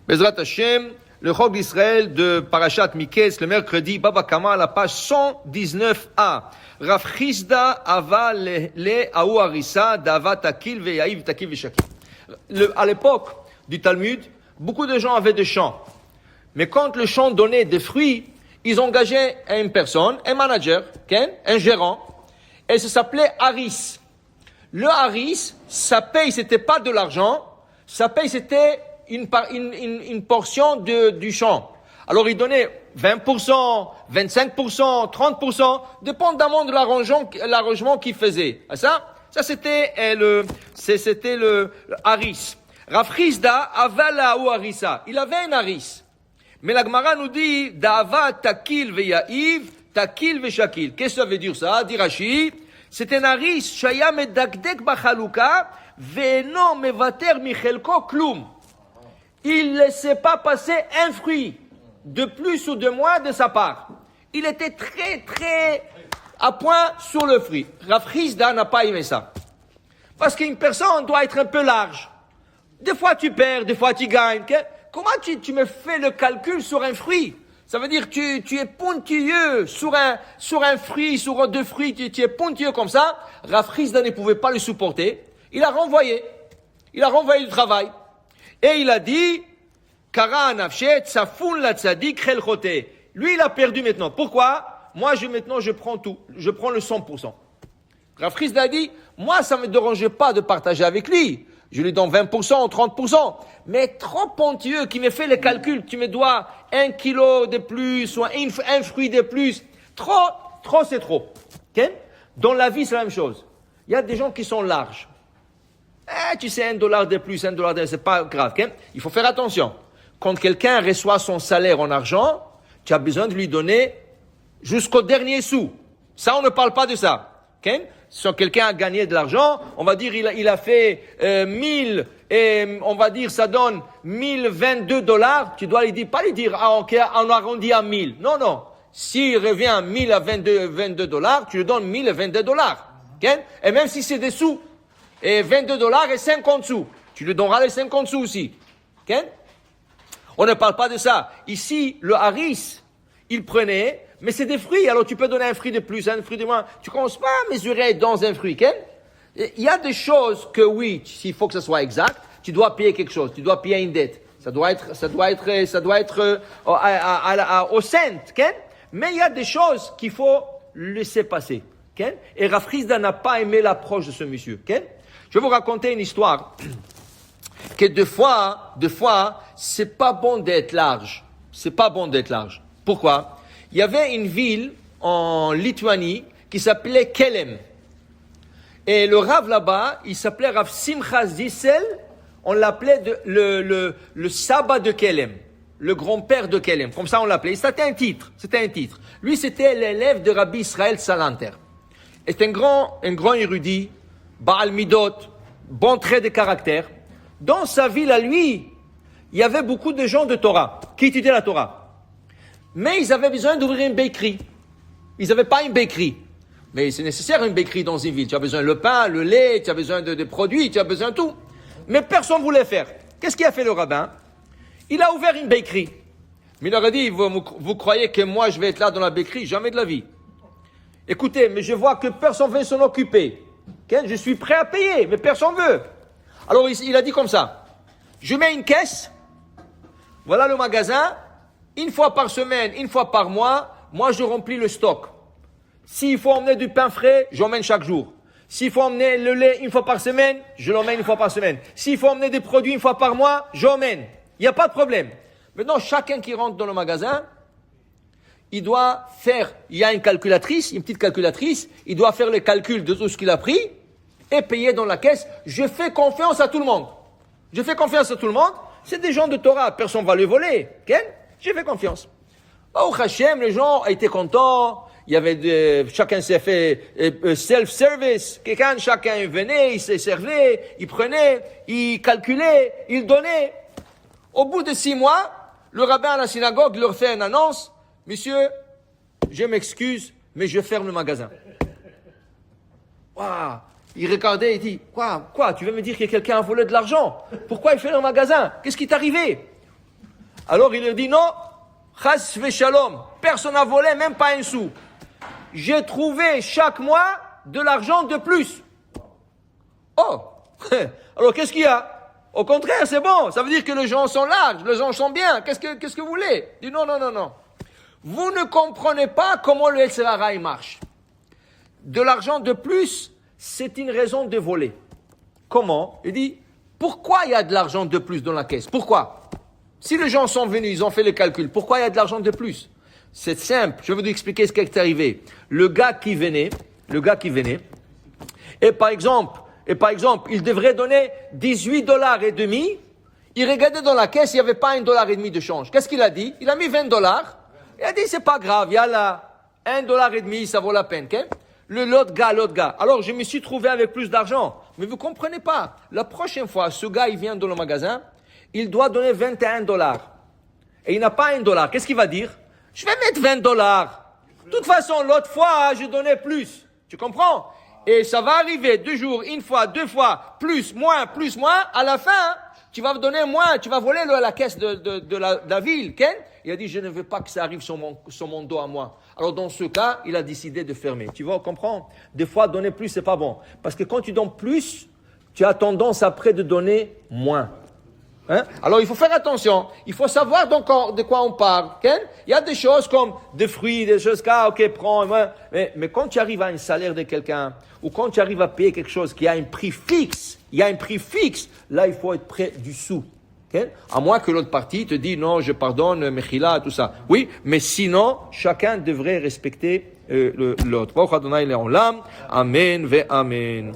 Bezrat Hashem, le Chog d'Israël de Parashat Miketz, le mercredi, Baba Kama, à la page 119a. Rav Chisda ava le aou harissa d'ava takil ve'yaïv takil ve'shakil. À l'époque du Talmud, beaucoup de gens avaient des champs. Mais quand le champ donnait des fruits, ils engageaient une personne, un manager, un gérant, et ça s'appelait haris. Le haris, sa paye, c'était pas de l'argent, sa paye, c'était une portion du champ. Alors il donnait 20%, 25%, 30%, dépendamment de l'arrangement qu'il faisait. Ça c'était le haris. Rav Chisda avala ou harissa. Il avait un haris. Mais la Gemara nous dit d'ava takil ve'ya'iv, takil ve'shakil. Qu'est-ce que ça veut dire ça? Dit Rashi, c'est un haris shaya medakdek bachaluka ve'eno mevater michelko klum. Il ne laissait pas passer un fruit de plus ou de moins de sa part. Il était très à point sur le fruit. Rav Chisda n'a pas aimé ça. Parce qu'une personne doit être un peu large. Des fois tu perds, des fois tu gagnes. Comment tu me fais le calcul sur un fruit? Ça veut dire que tu es pointilleux sur un fruit, sur deux fruits, tu es pointilleux comme ça. Rav Chisda ne pouvait pas le supporter. Il a renvoyé du travail. Et il a dit, Kara nafshet, safun la tzadik chel chote. Lui, il a perdu maintenant. Pourquoi? Moi, maintenant, je prends tout. Je prends le 100%. Rav Chisda a dit, moi, ça me dérangeait pas de partager avec lui. Je lui donne 20%, 30%. Mais trop pontilleux qui me fait le calcul. Tu me dois 1 kilo de plus, ou un fruit de plus. Trop, c'est trop. Okay? Dans la vie, c'est la même chose. Il y a des gens qui sont larges. Tu sais, $1 de plus, $1 de plus, c'est pas grave. Okay? Il faut faire attention. Quand quelqu'un reçoit son salaire en argent, tu as besoin de lui donner jusqu'au dernier sou. Ça, on ne parle pas de ça. Okay? Si quelqu'un a gagné de l'argent, on va dire il a fait 1000 et on va dire ça donne $1022. Tu dois lui dire, pas lui dire ok, on arrondit à 1000. Non. S'il revient 1000 à $22, tu lui donnes $1022. Okay? Et même si c'est des sous, et $22 et 50 sous. Tu lui donneras les 50 sous aussi. Okay? On ne parle pas de ça. Ici, le haris, il prenait, mais c'est des fruits. Alors tu peux donner un fruit de plus, un fruit de moins. Tu ne commences pas à mesurer dans un fruit. Okay? Il y a des choses que oui, s'il faut que ce soit exact, tu dois payer quelque chose. Tu dois payer une dette. Ça doit être au cent. Okay? Mais il y a des choses qu'il faut laisser passer. Okay? Et Rav Chisda n'a pas aimé l'approche de ce monsieur. Okay? Je vais vous raconter une histoire que deux fois, c'est pas bon d'être large. C'est pas bon d'être large. Pourquoi? Il y avait une ville en Lituanie qui s'appelait Kelem. Et le Rav là-bas, il s'appelait Rav Simcha Zissel. On l'appelait le sabbat de Kelem. Le grand-père de Kelem. Comme ça on l'appelait. C'était un titre. Lui, c'était l'élève de Rabbi Israël Salanter. Et c'est un grand érudit. Baal Midot, bon trait de caractère. Dans sa ville à lui, il y avait beaucoup de gens de Torah, qui étudiaient la Torah. Mais ils avaient besoin d'ouvrir une bakery. Ils n'avaient pas une bakery. Mais c'est nécessaire une bakery dans une ville. Tu as besoin le pain, le lait, tu as besoin de produits, tu as besoin de tout. Mais personne ne voulait faire. Qu'est-ce qu'il a fait le rabbin? Il a ouvert une bakery. Mais il leur a dit, vous croyez que moi je vais être là dans la bakery? Jamais de la vie. Écoutez, mais je vois que personne ne veut s'en occuper. Okay? Je suis prêt à payer, mais personne ne veut. Alors il a dit comme ça, je mets une caisse, voilà le magasin, une fois par semaine, une fois par mois, moi je remplis le stock. S'il faut emmener du pain frais, j'emmène chaque jour. S'il faut emmener le lait une fois par semaine, je l'emmène une fois par semaine. S'il faut emmener des produits une fois par mois, j'emmène. Il n'y a pas de problème. Maintenant, chacun qui rentre dans le magasin, il doit faire, il y a une petite calculatrice, il doit faire le calcul de tout ce qu'il a pris et payer dans la caisse. Je fais confiance à tout le monde. C'est des gens de Torah, personne ne va les voler. Okay? Je fais confiance. Au Hachem, les gens étaient contents. Il y avait chacun s'est fait self-service. Chacun venait, il se servait, il prenait, il calculait, il donnait. Au bout de 6 mois, le rabbin à la synagogue leur fait une annonce. Monsieur, je m'excuse, mais je ferme le magasin. Waouh! Il regardait et dit, quoi? Tu veux me dire que quelqu'un a volé de l'argent? Pourquoi il fait le magasin? Qu'est-ce qui t'est arrivé? Alors il leur dit non, chas v'shalom, personne n'a volé, même pas un sou. J'ai trouvé chaque mois de l'argent de plus. Oh, alors qu'est-ce qu'il y a? Au contraire, c'est bon, ça veut dire que les gens sont larges, les gens sont bien, qu'est-ce que vous voulez? Il dit non. Vous ne comprenez pas comment le Yetzer Hara marche. De l'argent de plus, c'est une raison de voler. Comment? Il dit, pourquoi il y a de l'argent de plus dans la caisse? Pourquoi? Si les gens sont venus, ils ont fait le calcul, pourquoi il y a de l'argent de plus? C'est simple, je vais vous expliquer ce qui est arrivé. Le gars qui venait, et par exemple, il devrait donner 18 dollars et demi, il regardait dans la caisse, il n'y avait pas 1 dollar et demi de change. Qu'est-ce qu'il a dit? Il a mis 20 dollars, il a dit, c'est pas grave, il y a là 1 dollar et demi, ça vaut la peine, okay? L'autre gars. Alors, je me suis trouvé avec plus d'argent. Mais vous comprenez pas. La prochaine fois, ce gars, il vient dans le magasin, il doit donner 21 dollars. Et il n'a pas 1 dollar. Qu'est-ce qu'il va dire? Je vais mettre 20 dollars. De toute façon, l'autre fois, je donnais plus. Tu comprends? Et ça va arriver 2 jours, 1 fois, 2 fois, plus, moins. À la fin, tu vas donner moins. Tu vas voler la caisse de la ville. Ken? Il a dit, je ne veux pas que ça arrive sur mon dos à moi. Alors, dans ce cas, il a décidé de fermer. Tu vois, comprends? Des fois, donner plus, c'est pas bon. Parce que quand tu donnes plus, tu as tendance après de donner moins. Hein? Alors, il faut faire attention. Il faut savoir de quoi on parle. Okay? Il y a des choses comme des fruits, des choses prends. Mais quand tu arrives à un salaire de quelqu'un, ou quand tu arrives à payer quelque chose qui a un prix fixe, là, il faut être près du sou. Okay? À moins que l'autre partie te dise non, je pardonne, mechila, tout ça. Oui, mais sinon, chacun devrait respecter l'autre. Amen ve amen.